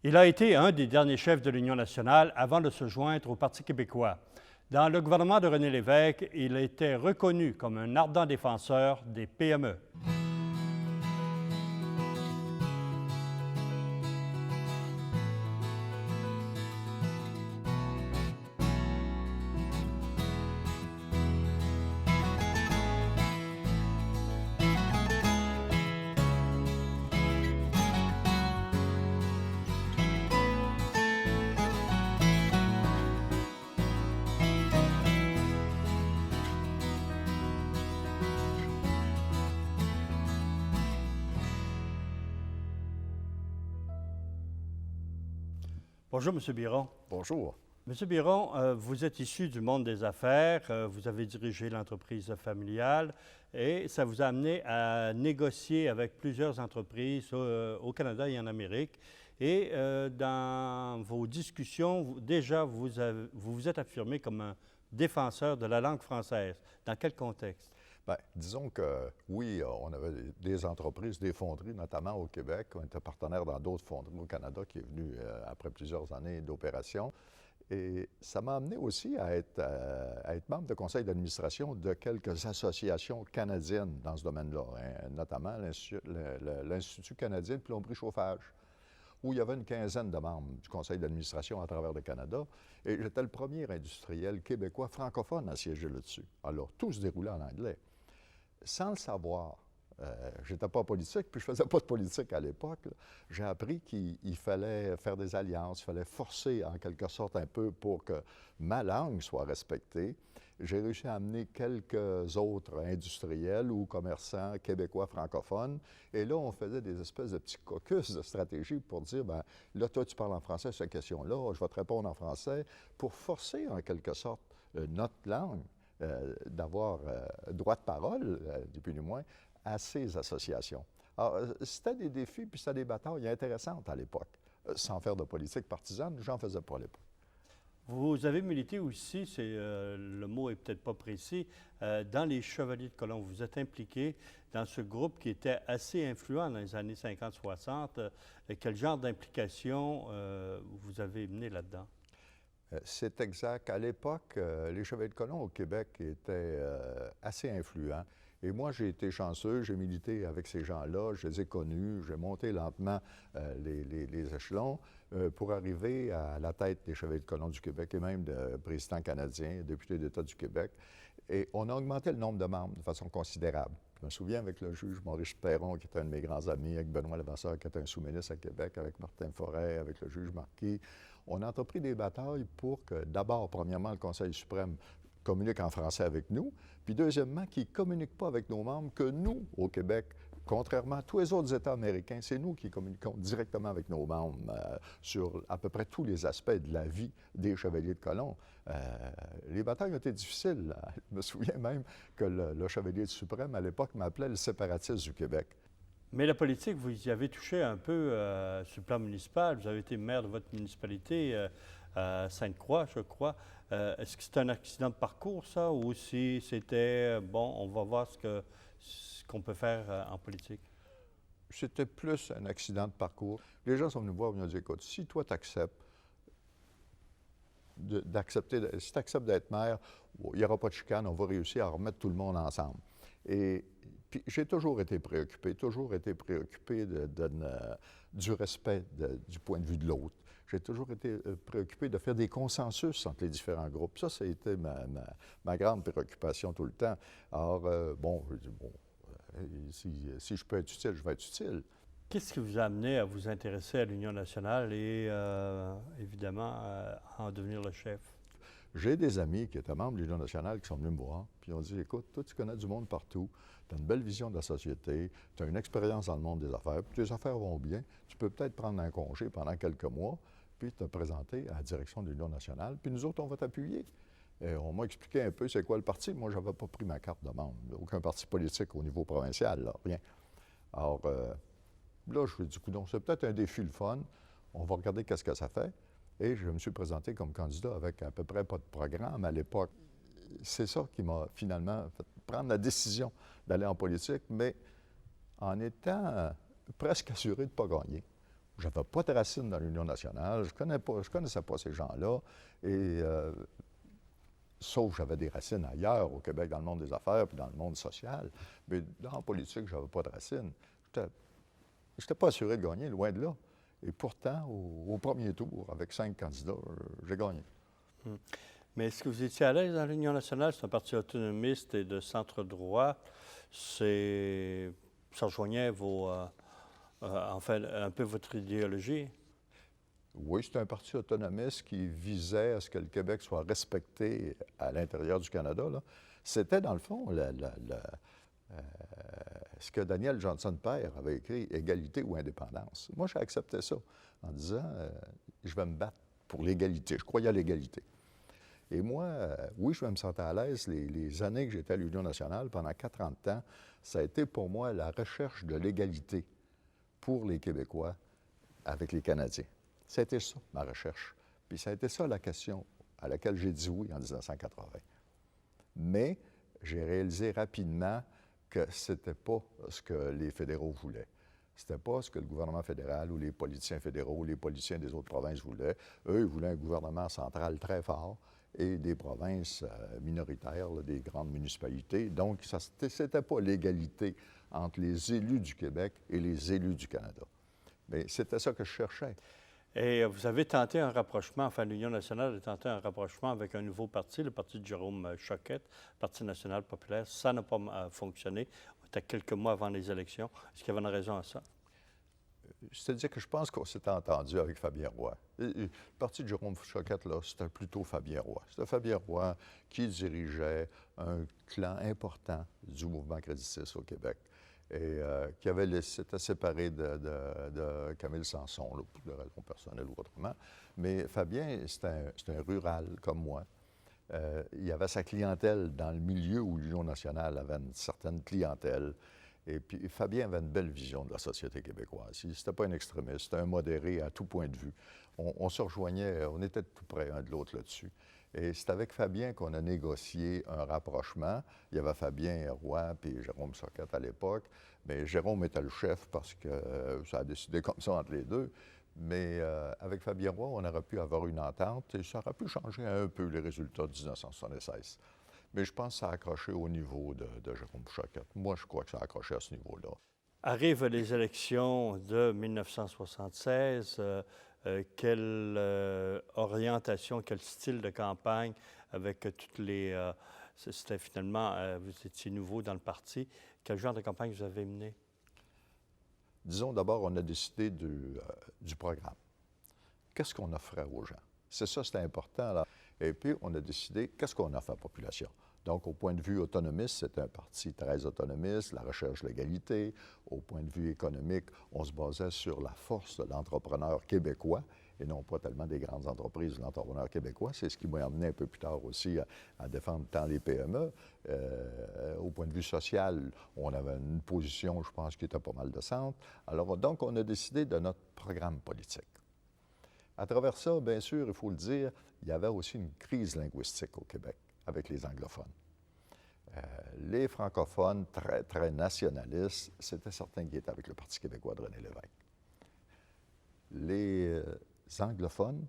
Il a été un des derniers chefs de l'Union nationale avant de se joindre au Parti québécois. Dans le gouvernement de René Lévesque, il était reconnu comme un ardent défenseur des PME. Bonjour, M. Biron. Bonjour. M. Biron, vous êtes issu du monde des affaires, vous avez dirigé l'entreprise familiale et ça vous a amené à négocier avec plusieurs entreprises au Canada et en Amérique. Et dans vos discussions, déjà, vous vous êtes affirmé comme un défenseur de la langue française. Dans quel contexte? Bien, disons que oui, on avait des entreprises, des fonderies, notamment au Québec. On était partenaire dans d'autres fonderies au Canada qui est venu après plusieurs années d'opération. Et ça m'a amené aussi à être membre de conseil d'administration de quelques associations canadiennes dans ce domaine-là, hein, notamment l'Institut canadien de plomberie chauffage, où il y avait une quinzaine de membres du conseil d'administration à travers le Canada. Et j'étais le premier industriel québécois francophone à siéger là-dessus. Alors, tout se déroulait en anglais. Sans le savoir, je n'étais pas politique, puis je ne faisais pas de politique à l'époque. J'ai appris qu'il fallait faire des alliances, il fallait forcer en quelque sorte un peu pour que ma langue soit respectée. J'ai réussi à amener quelques autres industriels ou commerçants québécois francophones. Et là, on faisait des espèces de petits caucus de stratégie pour dire, bien, là, toi, tu parles en français sur cette question-là, je vais te répondre en français, pour forcer en quelque sorte notre langue. D'avoir droit de parole, ni plus ni moins, à ces associations. Alors, c'était des défis puis c'était des batailles intéressantes à l'époque. Sans faire de politique partisane, j'en faisais pas à l'époque. Vous avez milité aussi, le mot est peut-être pas précis, dans les Chevaliers de Colomb. Vous êtes impliqué dans ce groupe qui était assez influent dans les années 50-60. Quel genre d'implication vous avez mené là-dedans? C'est exact. À l'époque, les Chevaliers de Colomb au Québec étaient assez influents. Et moi, j'ai été chanceux, j'ai milité avec ces gens-là, je les ai connus, j'ai monté lentement les échelons pour arriver à la tête des Chevaliers de Colomb du Québec et même de président canadien, député d'État du Québec. Et on a augmenté le nombre de membres de façon considérable. Je me souviens avec le juge Maurice Perron, qui était un de mes grands amis, avec Benoît Levasseur, qui était un sous-ministre à Québec, avec Martin Forêt, avec le juge Marquis. On a entrepris des batailles pour que, d'abord, premièrement, le Conseil suprême communique en français avec nous, puis deuxièmement, qu'il ne communique pas avec nos membres, que nous, au Québec, contrairement à tous les autres États américains, c'est nous qui communiquons directement avec nos membres sur à peu près tous les aspects de la vie des Chevaliers de Colomb. Les batailles ont été difficiles. Je me souviens même que le Chevalier suprême, à l'époque, m'appelait le séparatiste du Québec. Mais la politique, vous y avez touché un peu sur le plan municipal. Vous avez été maire de votre municipalité, Sainte-Croix, je crois. Est-ce que c'est un accident de parcours, ça, ou si c'était, bon, on va voir ce qu'on peut faire en politique? C'était plus un accident de parcours. Les gens sont venus me voir et m'ont dit, écoute, si toi, tu acceptes si tu acceptes d'être maire, il n'y aura pas de chicane, on va réussir à remettre tout le monde ensemble. Et puis, j'ai toujours été préoccupé du respect du point de vue de l'autre. J'ai toujours été préoccupé de faire des consensus entre les différents groupes. Ça a été ma grande préoccupation tout le temps. Alors, je dis, si je peux être utile, je vais être utile. Qu'est-ce qui vous a amené à vous intéresser à l'Union nationale et, évidemment, à en devenir le chef? J'ai des amis qui étaient membres de l'Union nationale qui sont venus me voir, puis ils ont dit, écoute, toi, tu connais du monde partout, tu as une belle vision de la société, tu as une expérience dans le monde des affaires, puis tes affaires vont bien, tu peux peut-être prendre un congé pendant quelques mois, puis te présenter à la direction de l'Union nationale, puis nous autres, on va t'appuyer. Et on m'a expliqué un peu c'est quoi le parti. Moi, je n'avais pas pris ma carte de membre. Aucun parti politique au niveau provincial, là, rien. Alors, là, je me suis dit, coudonc, c'est peut-être un défi le fun. On va regarder qu'est-ce que ça fait. Et je me suis présenté comme candidat avec à peu près pas de programme à l'époque. C'est ça qui m'a finalement fait prendre la décision d'aller en politique, mais en étant presque assuré de ne pas gagner. Je n'avais pas de racines dans l'Union nationale, je ne connaissais pas ces gens-là, et sauf que j'avais des racines ailleurs, au Québec, dans le monde des affaires, puis dans le monde social, mais dans la politique, je n'avais pas de racines. Je n'étais pas assuré de gagner, loin de là. Et pourtant, au premier tour, avec 5 candidats, j'ai gagné. Mais est-ce que vous étiez à l'aise dans l'Union nationale? C'est un parti autonomiste et de centre-droit. Ça rejoignait un peu votre idéologie? Oui, c'est un parti autonomiste qui visait à ce que le Québec soit respecté à l'intérieur du Canada. C'était, dans le fond, ce que Daniel Johnson père avait écrit, égalité ou indépendance. Moi, j'ai accepté ça en disant, je vais me battre pour l'égalité. Je croyais à l'égalité. Et moi, oui, je me sentais à l'aise. Les années que j'étais à l'Union nationale, pendant 40 ans, ça a été pour moi la recherche de l'égalité pour les Québécois avec les Canadiens. C'était ça, ma recherche. Puis ça a été ça la question à laquelle j'ai dit oui en 1980. Mais j'ai réalisé rapidement que ce n'était pas ce que les fédéraux voulaient. Ce n'était pas ce que le gouvernement fédéral ou les politiciens fédéraux ou les politiciens des autres provinces voulaient. Eux, ils voulaient un gouvernement central très fort et des provinces minoritaires, là, des grandes municipalités. Donc, ce n'était pas l'égalité entre les élus du Québec et les élus du Canada. Mais c'était ça que je cherchais. Et vous avez tenté un rapprochement, enfin l'Union nationale a tenté un rapprochement avec un nouveau parti, le parti de Jérôme Choquette, Parti national populaire. Ça n'a pas fonctionné. On était quelques mois avant les élections. Est-ce qu'il y avait une raison à ça? C'est-à-dire que je pense qu'on s'était entendu avec Fabien Roy. Le parti de Jérôme Choquette, là, c'était plutôt Fabien Roy. C'était Fabien Roy qui dirigeait un clan important du mouvement créditiste au Québec et qui s'était séparé de Camille Sanson, là, pour des raisons personnelles ou autrement. Mais Fabien, c'est un rural comme moi. Il avait sa clientèle dans le milieu où l'Union nationale avait une certaine clientèle. Et puis, Fabien avait une belle vision de la société québécoise. C'était pas un extrémiste, c'était un modéré à tout point de vue. On se rejoignait, on était tout près un de l'autre là-dessus. Et c'est avec Fabien qu'on a négocié un rapprochement. Il y avait Fabien Roy puis Jérôme Choquette à l'époque. Mais Jérôme était le chef parce que ça a décidé comme ça entre les deux. Mais avec Fabien Roy, on aurait pu avoir une entente et ça aurait pu changer un peu les résultats de 1976. Mais je pense que ça a accroché au niveau de Jérôme Choquette. Moi, je crois que ça a accroché à ce niveau-là. Arrivent les élections de 1976. Quelle orientation, quel style de campagne avec toutes les... c'était finalement, vous étiez nouveau dans le parti. Quel genre de campagne vous avez mené? Disons d'abord, on a décidé du programme. Qu'est-ce qu'on offrait aux gens? C'est ça, c'était important, là. Et puis, on a décidé, qu'est-ce qu'on offre à la population? Donc, au point de vue autonomiste, c'est un parti très autonomiste, la recherche de l'égalité. Au point de vue économique, on se basait sur la force de l'entrepreneur québécois et non pas tellement des grandes entreprises de l'entrepreneur québécois. C'est ce qui m'a amené un peu plus tard aussi à défendre tant les PME. Au point de vue social, on avait une position, je pense, qui était pas mal de centre. Alors, donc, on a décidé de notre programme politique. À travers ça, bien sûr, il faut le dire, il y avait aussi une crise linguistique au Québec avec les anglophones. Les francophones, très, très nationalistes, c'était certains qui étaient avec le Parti québécois de René Lévesque. Les anglophones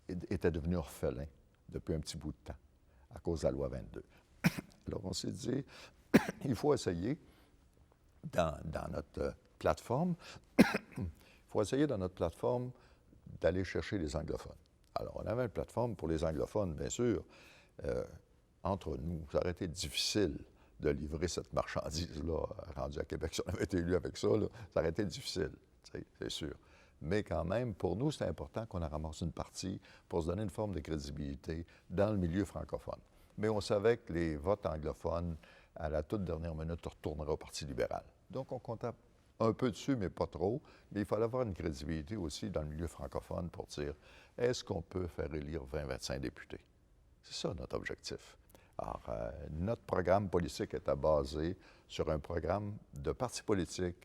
étaient devenus orphelins depuis un petit bout de temps à cause de la loi 22. Alors, on s'est dit, il faut essayer dans notre plateforme, d'aller chercher les anglophones. Alors, on avait une plateforme pour les anglophones, bien sûr. Entre nous, ça aurait été difficile de livrer cette marchandise-là rendue à Québec. Si on avait été élu avec ça, là, ça aurait été difficile, c'est sûr. Mais quand même, pour nous, c'est important qu'on ait ramassé une partie pour se donner une forme de crédibilité dans le milieu francophone. Mais on savait que les votes anglophones, à la toute dernière minute, retourneraient au Parti libéral. Donc, on comptait un peu dessus, mais pas trop. Mais il fallait avoir une crédibilité aussi dans le milieu francophone pour dire, est-ce qu'on peut faire élire 20-25 députés? C'est ça notre objectif. Alors, notre programme politique était basé sur un programme de parti politique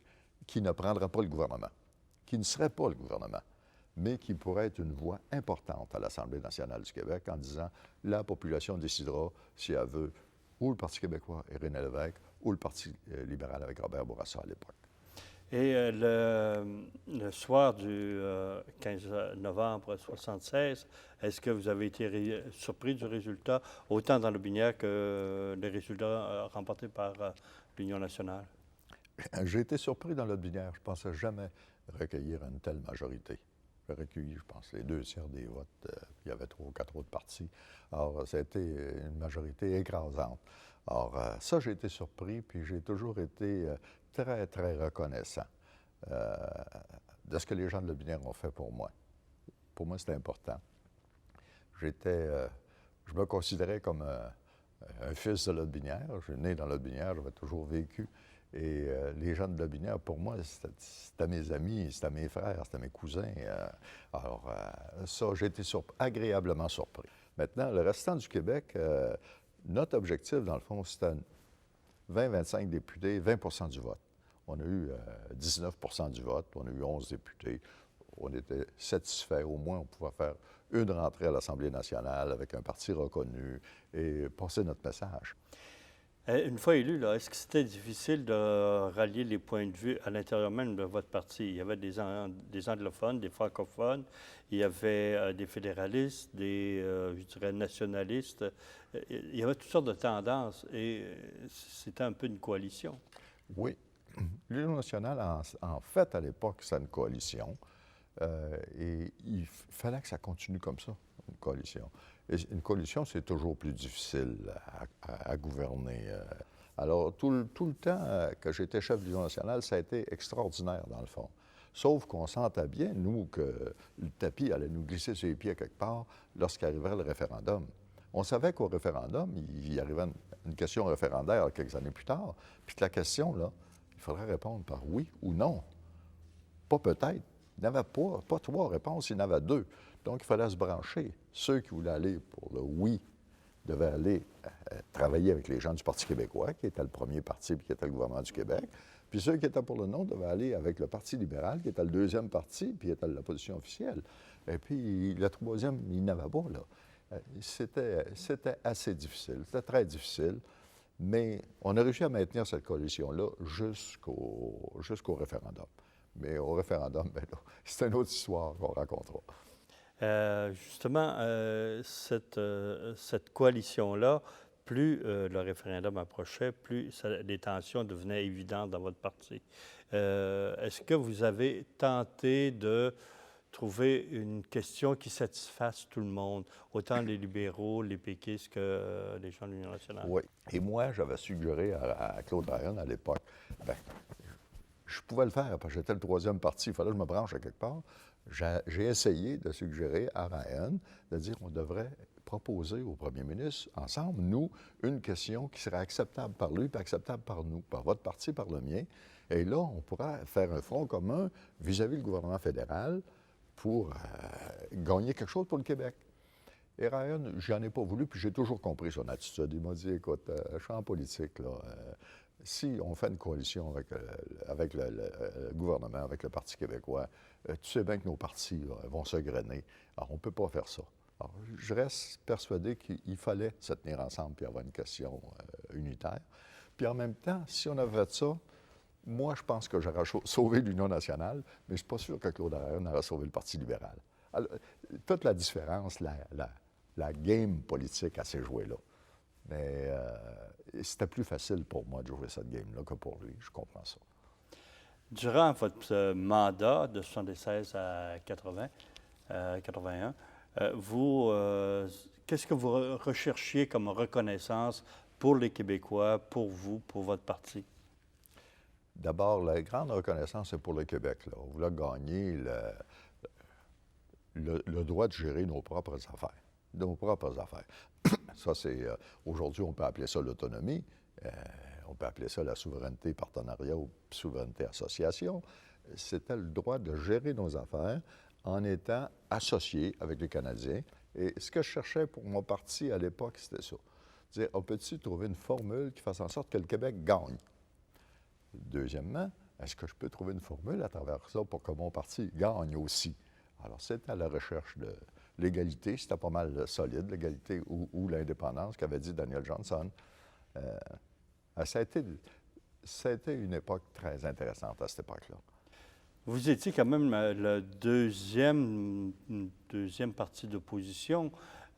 qui ne prendrait pas le gouvernement, qui ne serait pas le gouvernement, mais qui pourrait être une voix importante à l'Assemblée nationale du Québec en disant la population décidera si elle veut ou le Parti québécois et René Lévesque ou le Parti libéral avec Robert Bourassa à l'époque. Et le soir du 15 novembre 1976, est-ce que vous avez été surpris du résultat, autant dans Lotbinière que les résultats remportés par l'Union nationale? J'ai été surpris dans Lotbinière. Je ne pensais jamais recueillir une telle majorité. J'ai recueilli, je pense, les 2 tiers des votes. Il y avait 3 ou 4 autres partis. Alors, ça a été une majorité écrasante. Alors, ça, j'ai été surpris, puis j'ai toujours été très, très reconnaissant de ce que les gens de Lotbinière ont fait pour moi. Pour moi, c'était important. Je me considérais comme un fils de Lotbinière. Je suis né dans Lotbinière, j'avais toujours vécu. Et les gens de Lotbinière, pour moi, c'était mes amis, c'était mes frères, c'était mes cousins. Alors, ça, j'ai été agréablement surpris. Maintenant, le restant du Québec, notre objectif, dans le fond, c'était 20-25 députés, 20 du vote. On a eu 19 du vote, on a eu 11 députés. On était satisfaits, au moins on pouvait faire une rentrée à l'Assemblée nationale avec un parti reconnu et passer notre message. Une fois élu, est-ce que c'était difficile de rallier les points de vue à l'intérieur même de votre parti? Il y avait des anglophones, des francophones, il y avait des fédéralistes, je dirais, nationalistes. Il y avait toutes sortes de tendances et c'était un peu une coalition. Oui. L'Union nationale, en fait, à l'époque, c'était une coalition. Et il fallait que ça continue comme ça, une coalition. Et une coalition, c'est toujours plus difficile à gouverner. Alors, tout le temps que j'étais chef de l'Union nationale, ça a été extraordinaire, dans le fond. Sauf qu'on sentait bien, nous, que le tapis allait nous glisser sur les pieds quelque part lorsqu'arriverait le référendum. On savait qu'au référendum, il y arrivait une question référendaire quelques années plus tard, puis que la question, là, il faudrait répondre par oui ou non. Pas peut-être. Il n'y avait pas 3 réponses, il y en avait 2. Donc, il fallait se brancher. Ceux qui voulaient aller pour le oui devaient aller travailler avec les gens du Parti québécois, qui était le premier parti et qui était le gouvernement du Québec. Puis ceux qui étaient pour le non devaient aller avec le Parti libéral, qui était le 2e parti, puis était l'opposition officielle. Et puis, le 3e, il n'avait pas, là. C'était assez difficile. C'était très difficile. Mais on a réussi à maintenir cette coalition-là jusqu'au référendum. Mais au référendum, bien là, c'est une autre histoire qu'on racontera. Justement, cette coalition-là, plus le référendum approchait, plus les tensions devenaient évidentes dans votre parti. Est-ce que vous avez tenté de trouver une question qui satisfasse tout le monde, autant les libéraux, les péquistes que les gens de l'Union nationale? Oui. Et moi, j'avais suggéré à Claude Ryan à l'époque, bien, je pouvais le faire parce que j'étais le 3e parti, il fallait que je me branche à quelque part. J'ai essayé de suggérer à Ryan de dire qu'on devrait proposer au premier ministre, ensemble, nous, une question qui serait acceptable par lui et acceptable par nous, par votre parti, par le mien. Et là, on pourra faire un front commun vis-à-vis du gouvernement fédéral pour gagner quelque chose pour le Québec. Et Ryan, j'en ai pas voulu, puis j'ai toujours compris son attitude. Il m'a dit, écoute, je suis en politique, là. Si on fait une coalition avec le gouvernement, avec le Parti québécois, tu sais bien que nos partis là, vont se grainer. Alors, on ne peut pas faire ça. Alors, je reste persuadé qu'il fallait se tenir ensemble puis avoir une question unitaire. Puis en même temps, si on avait fait ça, moi, je pense que j'aurais sauvé l'Union nationale, mais je ne suis pas sûr que Claude Ryan aurait sauvé le Parti libéral. Alors, toute la différence, la game politique à ces jouets-là. Mais c'était plus facile pour moi de jouer cette game-là que pour lui. Je comprends ça. Durant votre mandat de 1976 à 81, qu'est-ce que vous recherchiez comme reconnaissance pour les Québécois, pour vous, pour votre parti? D'abord, la grande reconnaissance, c'est pour le Québec. Là. On voulait gagner le droit de gérer nos propres affaires. Ça, c'est... aujourd'hui, on peut appeler ça l'autonomie. On peut appeler ça la souveraineté partenariat ou souveraineté association. C'était le droit de gérer nos affaires en étant associé avec les Canadiens. Et ce que je cherchais pour mon parti à l'époque, c'était ça. Dire, on peut-il trouver une formule qui fasse en sorte que le Québec gagne? Deuxièmement, est-ce que je peux trouver une formule à travers ça pour que mon parti gagne aussi? Alors, c'était à la recherche de l'égalité, c'était pas mal solide, l'égalité ou l'indépendance qu'avait dit Daniel Johnson. Ça a été C'était une époque très intéressante à cette époque-là. Vous étiez quand même le deuxième parti d'opposition.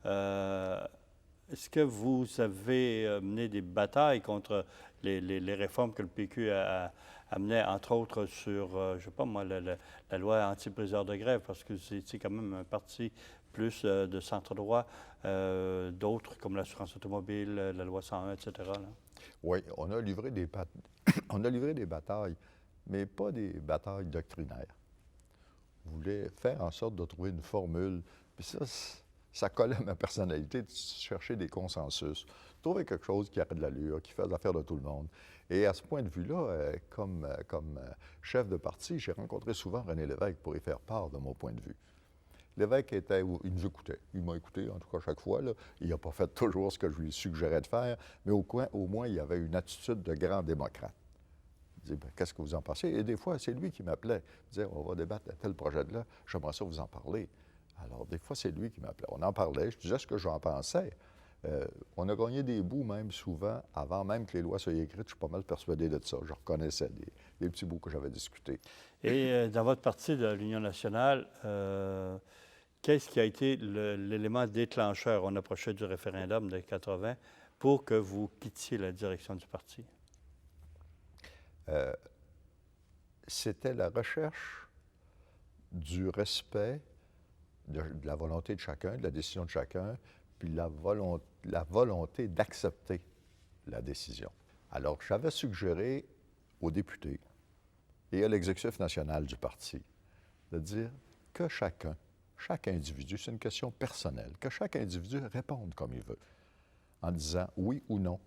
Est-ce que vous avez mené des batailles contre les réformes que le PQ amenait, entre autres sur, je ne sais pas moi, la loi anti-briseur de grève, parce que c'est quand même un parti plus de centre-droit, d'autres comme l'assurance automobile, la loi 101, etc. là? Oui, on a livré on a livré des batailles, mais pas des batailles doctrinaires. On voulait faire en sorte de trouver une formule, puis ça collait à ma personnalité de chercher des consensus, trouver quelque chose qui a de l'allure, qui fait l'affaire de tout le monde. Et à ce point de vue-là, comme chef de parti, j'ai rencontré souvent René Lévesque pour y faire part de mon point de vue. L'évêque il nous écoutait. Il m'a écouté, en tout cas, chaque fois. Là. Il n'a pas fait toujours ce que je lui suggérais de faire, mais au moins, il avait une attitude de grand démocrate. Il disait, qu'est-ce que vous en pensez? Et des fois, c'est lui qui m'appelait. Il disait, on va débattre de tel projet-là, j'aimerais ça vous en parler. Alors, des fois, c'est lui qui m'appelait. On en parlait, je disais ce que j'en pensais. On a gagné des bouts, même souvent, avant même que les lois soient écrites. Je suis pas mal persuadé de ça. Je reconnaissais des petits bouts que j'avais discutés. Et dans votre parti de l'Union nationale, qu'est-ce qui a été l'élément déclencheur? On approchait du référendum de 80 pour que vous quittiez la direction du parti. C'était la recherche du respect de la volonté de chacun, de la décision de chacun, puis la volonté d'accepter la décision. Alors, j'avais suggéré aux députés et à l'exécutif national du parti de dire que chaque individu, c'est une question personnelle, que chaque individu réponde comme il veut, en disant oui ou non.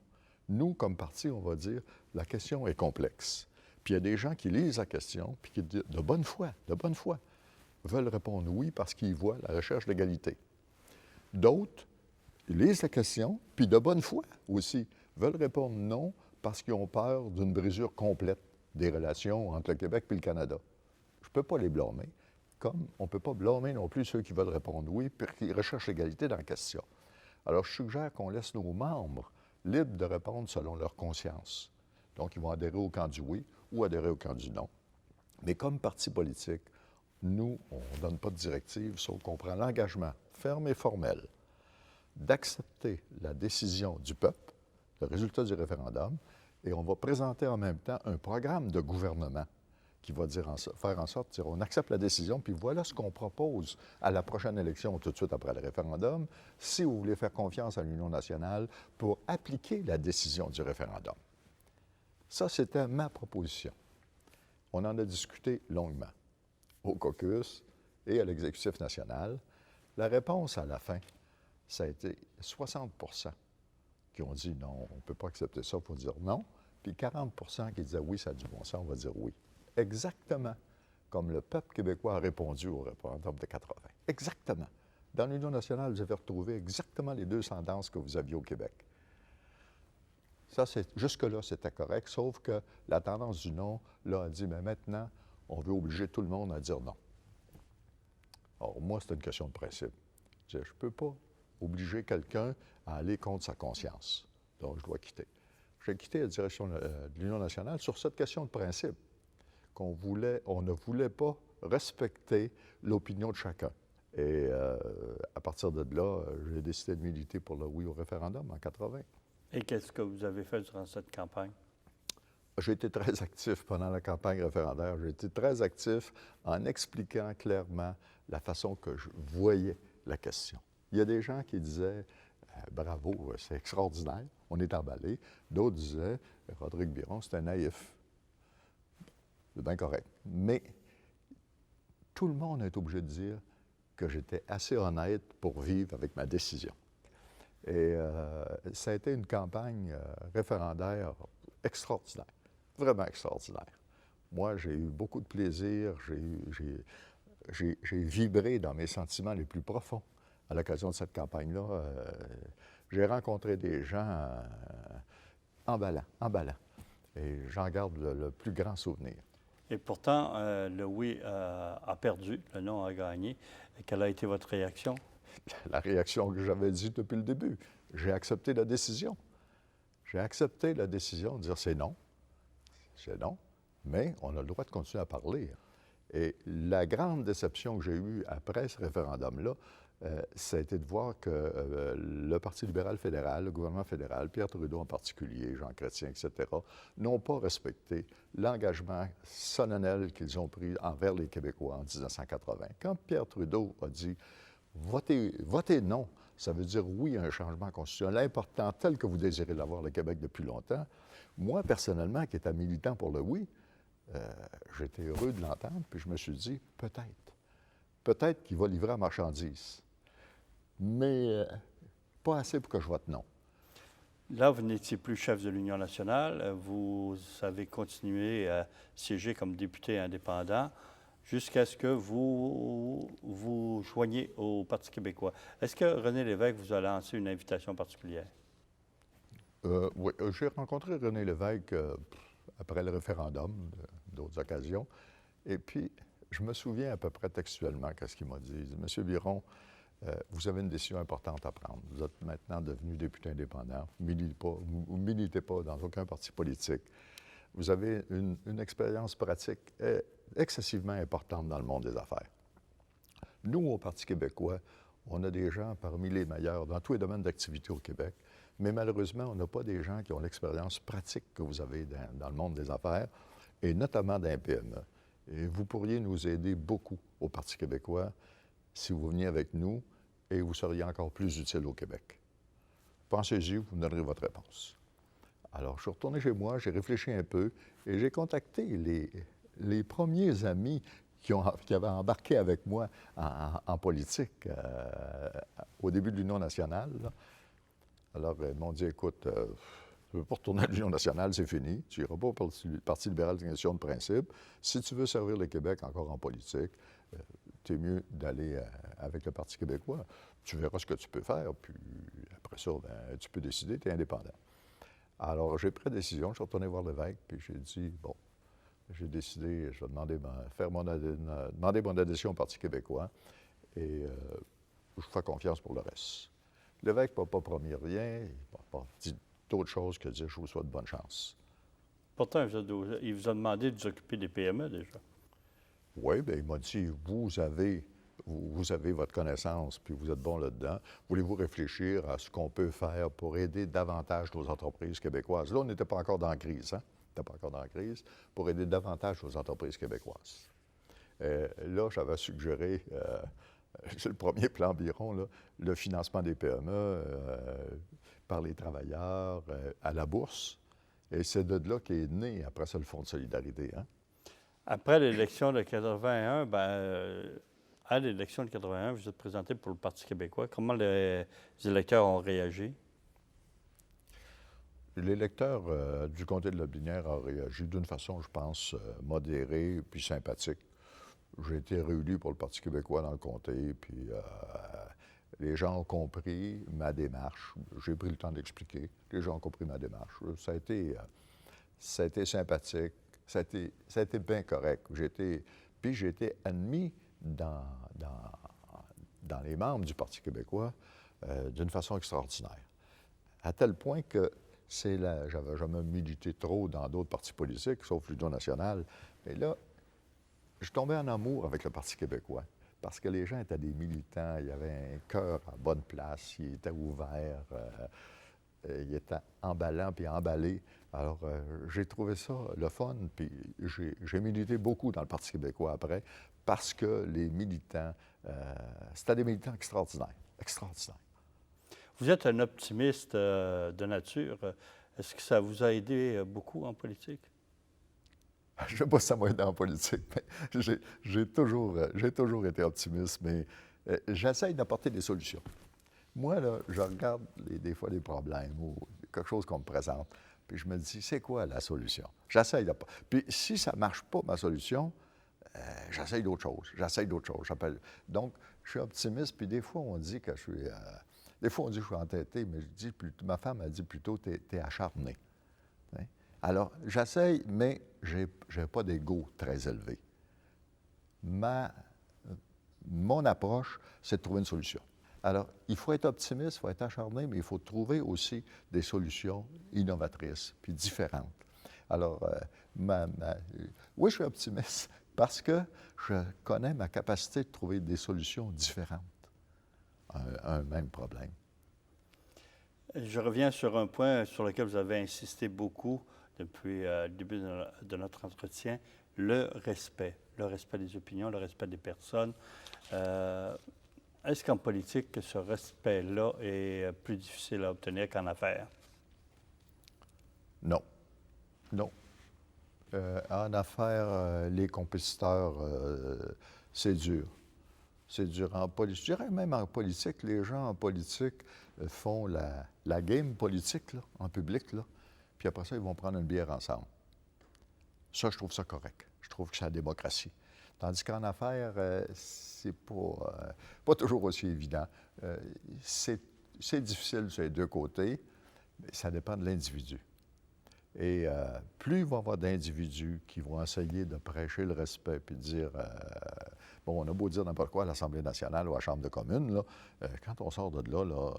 Nous, comme parti, on va dire la question est complexe. Puis il y a des gens qui lisent la question, puis qui, de bonne foi, veulent répondre oui parce qu'ils voient la recherche d'égalité. D'autres, ils lisent la question, puis de bonne foi aussi, veulent répondre non parce qu'ils ont peur d'une brisure complète des relations entre le Québec et le Canada. Je ne peux pas les blâmer, comme on ne peut pas blâmer non plus ceux qui veulent répondre oui, puis qui recherchent l'égalité dans la question. Alors, je suggère qu'on laisse nos membres libres de répondre selon leur conscience. Donc, ils vont adhérer au camp du oui ou adhérer au camp du non. Mais comme parti politique, nous, on ne donne pas de directive, sauf qu'on prend l'engagement ferme et formel d'accepter la décision du peuple, le résultat du référendum, et on va présenter en même temps un programme de gouvernement qui va faire en sorte, on accepte la décision, puis voilà ce qu'on propose à la prochaine élection, tout de suite après le référendum, si vous voulez faire confiance à l'Union nationale pour appliquer la décision du référendum. Ça, c'était ma proposition. On en a discuté longuement au caucus et à l'exécutif national. La réponse à la fin, ça a été 60 qui ont dit non, on ne peut pas accepter ça, il faut dire non, puis 40 qui disaient oui, ça a du bon sens, on va dire oui. Exactement comme le peuple québécois a répondu au référendum de 80. Exactement. Dans l'Union nationale, vous avez retrouvé exactement les deux tendances que vous aviez au Québec. Ça, jusque-là, c'était correct, sauf que la tendance du non, là, a dit, mais maintenant, on veut obliger tout le monde à dire non. Or, moi, c'est une question de principe. Je ne peux pas obliger quelqu'un à aller contre sa conscience. Donc, je dois quitter. J'ai quitté la direction de l'Union nationale sur cette question de principe, on ne voulait pas respecter l'opinion de chacun. Et à partir de là, j'ai décidé de militer pour le oui au référendum en 80. Et qu'est-ce que vous avez fait durant cette campagne? J'ai été très actif pendant la campagne référendaire. J'ai été très actif en expliquant clairement la façon que je voyais la question. Il y a des gens qui disaient « Bravo, c'est extraordinaire, on est emballé ». D'autres disaient « Rodrigue Biron, c'est un naïf ». C'est bien correct. Mais tout le monde est obligé de dire que j'étais assez honnête pour vivre avec ma décision. Et ça a été une campagne référendaire extraordinaire, vraiment extraordinaire. Moi, j'ai eu beaucoup de plaisir, j'ai vibré dans mes sentiments les plus profonds à l'occasion de cette campagne-là. J'ai rencontré des gens emballants. Et j'en garde le plus grand souvenir. Et pourtant, le oui a perdu, le non a gagné. Quelle a été votre réaction? La réaction que j'avais dit depuis le début. J'ai accepté la décision. J'ai accepté la décision de dire c'est non. C'est non, mais on a le droit de continuer à parler. Et la grande déception que j'ai eue après ce référendum-là, ça a été de voir que le Parti libéral fédéral, le gouvernement fédéral, Pierre Trudeau en particulier, Jean Chrétien, etc., n'ont pas respecté l'engagement solennel qu'ils ont pris envers les Québécois en 1980. Quand Pierre Trudeau a dit « Votez non », ça veut dire oui à un changement constitutionnel important tel que vous désirez l'avoir le Québec depuis longtemps. Moi, personnellement, qui étais militant pour le oui, j'étais heureux de l'entendre, puis je me suis dit, peut-être qu'il va livrer la marchandise, mais pas assez pour que je vote non. Là, vous n'étiez plus chef de l'Union nationale, vous avez continué à siéger comme député indépendant jusqu'à ce que vous vous joigniez au Parti québécois. Est-ce que René Lévesque vous a lancé une invitation particulière? Oui, j'ai rencontré René Lévesque après le référendum, d'autres occasions. Et puis, je me souviens à peu près textuellement qu'est-ce qu'il m'a dit. Il dit, Monsieur Biron, vous avez une décision importante à prendre. Vous êtes maintenant devenu député indépendant. Vous ne militez pas dans aucun parti politique. Vous avez une expérience pratique excessivement importante dans le monde des affaires. Nous, au Parti québécois, on a des gens parmi les meilleurs dans tous les domaines d'activité au Québec. Mais malheureusement, on n'a pas des gens qui ont l'expérience pratique que vous avez dans le monde des affaires, et notamment dans les PME. Et vous pourriez nous aider beaucoup au Parti québécois si vous veniez avec nous, et vous seriez encore plus utile au Québec. Pensez-y, vous me donnerez votre réponse. Alors, je suis retourné chez moi, j'ai réfléchi un peu, et j'ai contacté les premiers amis qui avaient embarqué avec moi en politique au début de l'Union nationale, là. Alors, ils m'ont dit, écoute, tu ne veux pas retourner à l'Union nationale, c'est fini. Tu n'iras pas au Parti libéral, c'est une question de principe. Si tu veux servir le Québec encore en politique, tu es mieux d'aller avec le Parti québécois. Tu verras ce que tu peux faire, puis après ça, ben, tu peux décider, tu es indépendant. Alors, j'ai pris la décision, je suis retourné voir l'évêque, puis j'ai dit, bon, j'ai décidé, je vais demander mon adhésion au Parti québécois, et je vous fais confiance pour le reste. L'évêque ne m'a pas promis rien, il ne m'a pas dit d'autre chose que de dire je vous souhaite bonne chance. Pourtant, il vous a demandé de vous occuper des PME déjà. Oui, bien, il m'a dit vous avez votre connaissance, puis vous êtes bon là-dedans. Voulez-vous réfléchir à ce qu'on peut faire pour aider davantage nos entreprises québécoises? Là, on n'était pas encore dans la crise, hein? On n'était pas encore dans la crise, pour aider davantage nos entreprises québécoises. Là, j'avais suggéré. C'est le premier plan Biron, là, le financement des PME par les travailleurs à la bourse. Et c'est de là qu'est né, après ça, le Fonds de solidarité. Hein? Après l'élection de 81, à l'élection de 81, vous êtes présenté pour le Parti québécois. Comment les électeurs ont réagi? L'électeur du comté de Lotbinière a réagi d'une façon, je pense, modérée puis sympathique. J'ai été réélu pour le Parti québécois dans le comté, puis les gens ont compris ma démarche. J'ai pris le temps d'expliquer. Les gens ont compris ma démarche. Ça a été sympathique. Ça a été bien correct. Puis j'ai été admis dans les membres du Parti québécois d'une façon extraordinaire. À tel point que j'avais jamais milité trop dans d'autres partis politiques, sauf l'Union nationale. Mais là, je tombais en amour avec le Parti québécois parce que les gens étaient des militants, il y avait un cœur à bonne place, ils étaient ouverts, ils étaient emballants puis emballés. Alors, j'ai trouvé ça le fun, puis j'ai milité beaucoup dans le Parti québécois après parce que les militants, c'était des militants extraordinaires, extraordinaires. Vous êtes un optimiste de nature. Est-ce que ça vous a aidé beaucoup en politique? Je ne sais pas si ça m'a aidé en politique, mais j'ai toujours été optimiste, mais j'essaye d'apporter des solutions. Moi, là, je regarde des fois des problèmes ou quelque chose qu'on me présente, puis je me dis, c'est quoi la solution? J'essaye d'apporter. Puis si ça ne marche pas, ma solution, j'essaye d'autres choses. Donc, je suis optimiste, puis des fois, on dit que je suis... des fois, on dit que je suis entêté, mais ma femme a dit plutôt, t'es acharné. Hein? Alors, j'essaye, mais je n'ai pas d'ego très élevé. Mon approche, c'est de trouver une solution. Alors, il faut être optimiste, il faut être acharné, mais il faut trouver aussi des solutions innovatrices puis différentes. Alors, oui, je suis optimiste parce que je connais ma capacité de trouver des solutions différentes à un même problème. Je reviens sur un point sur lequel vous avez insisté beaucoup depuis le début de notre entretien, le respect des opinions, le respect des personnes. Est-ce qu'en politique, ce respect-là est plus difficile à obtenir qu'en affaires? Non. Non. En affaires, les compétiteurs, c'est dur. C'est dur en politique. Je dirais même en politique, les gens en politique font la game politique là, en public, là, puis après ça, ils vont prendre une bière ensemble. Ça, je trouve ça correct. Je trouve que c'est la démocratie. Tandis qu'en affaires, c'est pas toujours aussi évident. C'est difficile sur les deux côtés, mais ça dépend de l'individu. Et plus il va y avoir d'individus qui vont essayer de prêcher le respect puis de dire, bon, on a beau dire n'importe quoi à l'Assemblée nationale ou à la Chambre de communes, là, quand on sort de là,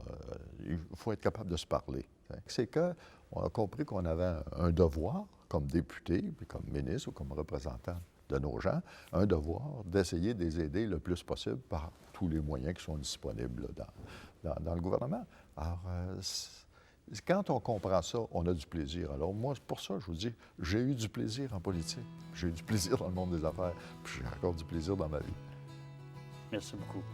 il faut être capable de se parler. C'est qu'on a compris qu'on avait un devoir, comme député, puis comme ministre ou comme représentant de nos gens, un devoir d'essayer de les aider le plus possible par tous les moyens qui sont disponibles là, dans le gouvernement. Alors, quand on comprend ça, on a du plaisir. Alors moi, pour ça, je vous dis, j'ai eu du plaisir en politique, j'ai eu du plaisir dans le monde des affaires, puis j'ai encore du plaisir dans ma vie. Merci beaucoup.